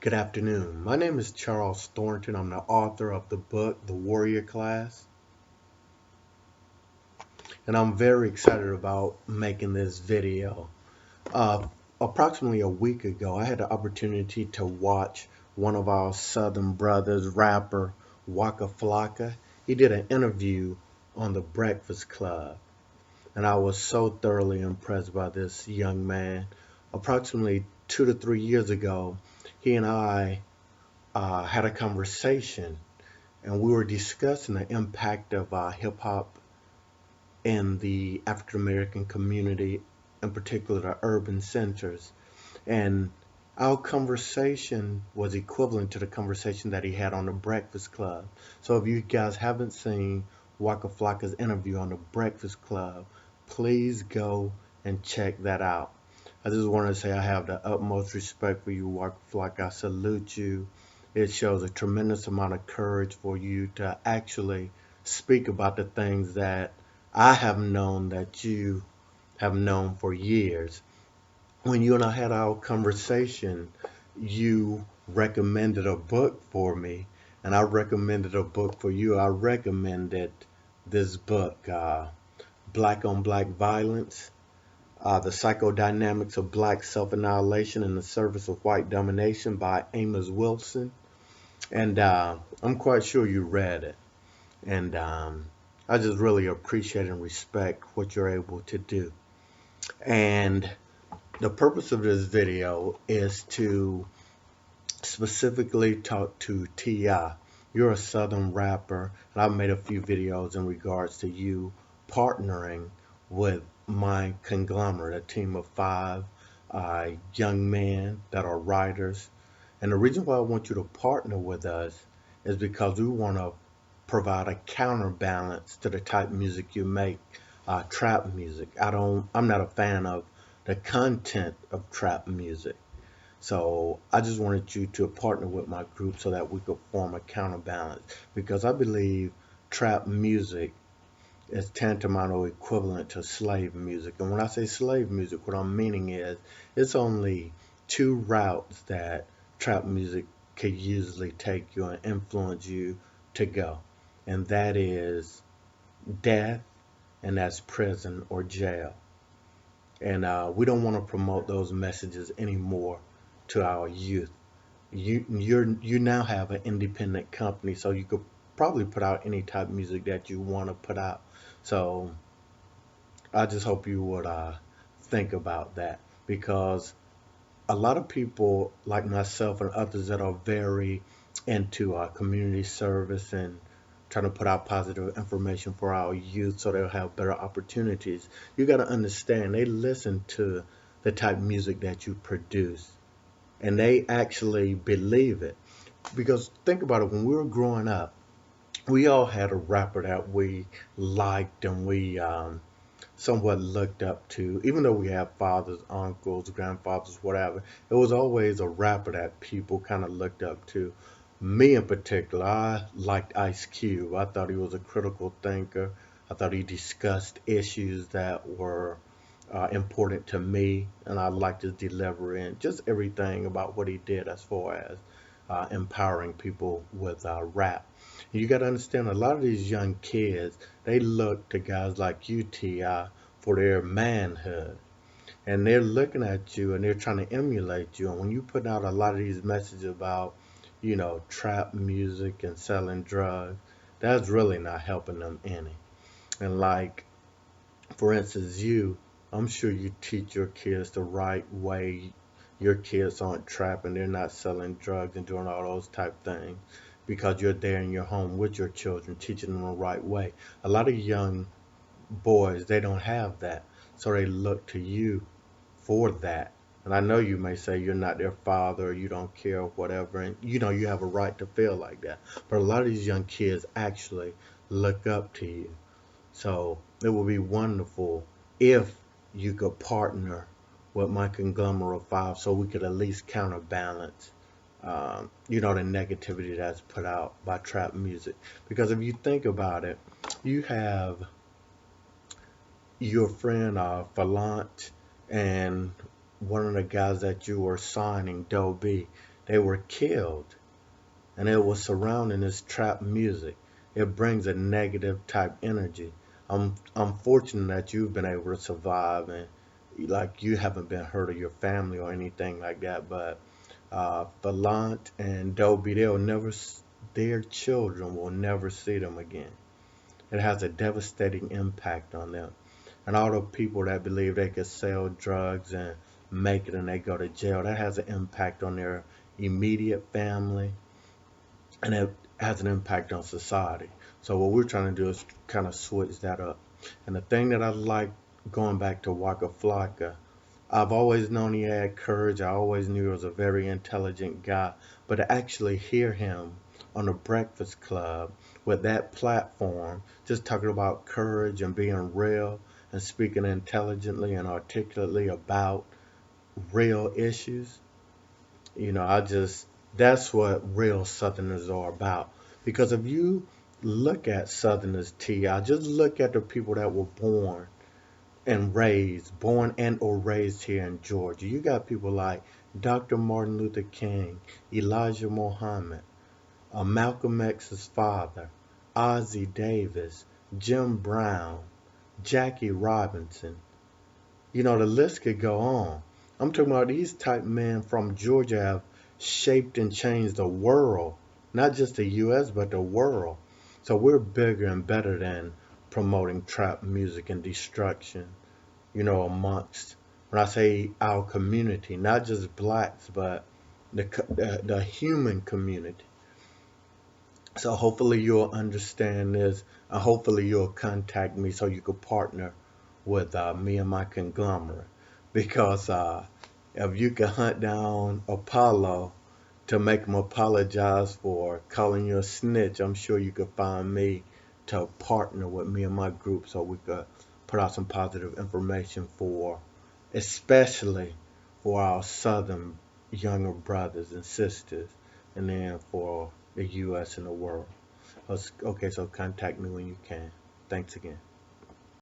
Good afternoon. My name is Charles Thornton. I'm the author of the book, The Warrior Class, and I'm very excited about making this video. Uh, Approximately a week ago, I had the opportunity to watch one of our Southern brothers, rapper Waka Flocka. He did an interview on the Breakfast Club, and I was so thoroughly impressed by this young man. Approximately 2 to 3 years ago, he and I had a conversation and we were discussing the impact of hip hop in the African American community, in particular the urban centers. And our conversation was equivalent to the conversation that he had on the Breakfast Club. So if you guys haven't seen Waka Flocka's interview on the Breakfast Club, please go and check that out. I just want to say I have the utmost respect for you, Waka Flocka. I salute you. It shows a tremendous amount of courage for you to actually speak about the things that I have known that you have known for years. When you and I had our conversation, you recommended a book for me, and I recommended a book for you. I recommended this book, Black on Black Violence, The Psychodynamics of Black Self-Annihilation in the Service of White Domination by Amos Wilson. And I'm quite sure you read it. And I just really appreciate and respect what you're able to do. And the purpose of this video is to specifically talk to T.I. You're a Southern rapper, and I've made a few videos in regards to you partnering with my conglomerate, a team of five young men that are writers. And the reason why I want you to partner with us is because we want to provide a counterbalance to the type of music you make, trap music. I'm not a fan of the content of trap music. So I just wanted you to partner with my group so that we could form a counterbalance because I believe trap music is tantamount or equivalent to slave music. And when I say slave music, what I'm meaning is it's only two routes that trap music could usually take you and influence you to go. And that is death, and that's prison or jail. And we don't want to promote those messages anymore to our youth. You now have an independent company, so you could probably put out any type of music that you want to put out. So I just hope you would think about that because a lot of people like myself and others that are very into community service and trying to put out positive information for our youth so they'll have better opportunities. You got to understand they listen to the type of music that you produce and they actually believe it. Because think about it, when we were growing up, we all had a rapper that we liked and we somewhat looked up to, even though we have fathers, uncles, grandfathers, whatever. It was always a rapper that people kind of looked up to. Me in particular, I liked Ice Cube. I thought he was a critical thinker. I thought he discussed issues that were important to me, and I liked his delivery and just everything about what he did as far as empowering people with rap. You got to understand a lot of these young kids, they look to guys like you, T.I., for their manhood. And they're looking at you and they're trying to emulate you. And when you put out a lot of these messages about, trap music and selling drugs, that's really not helping them any. And like, for instance, I'm sure you teach your kids the right way. Your kids aren't trapping, they're not selling drugs and doing all those type things because you're there in your home with your children, teaching them the right way. A lot of young boys, they don't have that. So they look to you for that. And I know you may say you're not their father, or you don't care, or whatever, and you have a right to feel like that. But a lot of these young kids actually look up to you. So it would be wonderful if you could partner with my conglomerate five so we could at least counterbalance, the negativity that's put out by trap music. Because if you think about it, you have your friend Falant and one of the guys that you were signing, Doe B, they were killed, and it was surrounding this trap music. It brings a negative type energy. I'm fortunate that you've been able to survive, and like you haven't been hurt or your family or anything like that. But Falant and Dobie, their children will never see them again. It has a devastating impact on them. And all the people that believe they could sell drugs and make it and they go to jail, that has an impact on their immediate family, and it has an impact on society. So what we're trying to do is kind of switch that up. And the thing that I like, going back to Waka Flocka, I've always known he had courage. I always knew he was a very intelligent guy. But to actually hear him on the Breakfast Club with that platform, just talking about courage and being real and speaking intelligently and articulately about real issues, that's what real Southerners are about. Because if you look at Southerners, I just look at the people that were born and or raised here in Georgia. You got people like Dr. Martin Luther King, Elijah Muhammad, Malcolm X's father, Ozzie Davis, Jim Brown, Jackie Robinson. The list could go on. I'm talking about these type men from Georgia have shaped and changed the world, not just the U.S., but the world. So we're bigger and better than promoting trap music and destruction, amongst, when I say our community, not just blacks, but the human community. So hopefully you'll understand this, and hopefully you'll contact me so you could partner with me and my conglomerate. Because if you can hunt down Apollo to make him apologize for calling you a snitch, I'm sure you could find me to partner with me and my group so we could put out some positive information especially for our Southern younger brothers and sisters, and then for the U.S. and the world. Okay, so contact me when you can. Thanks again.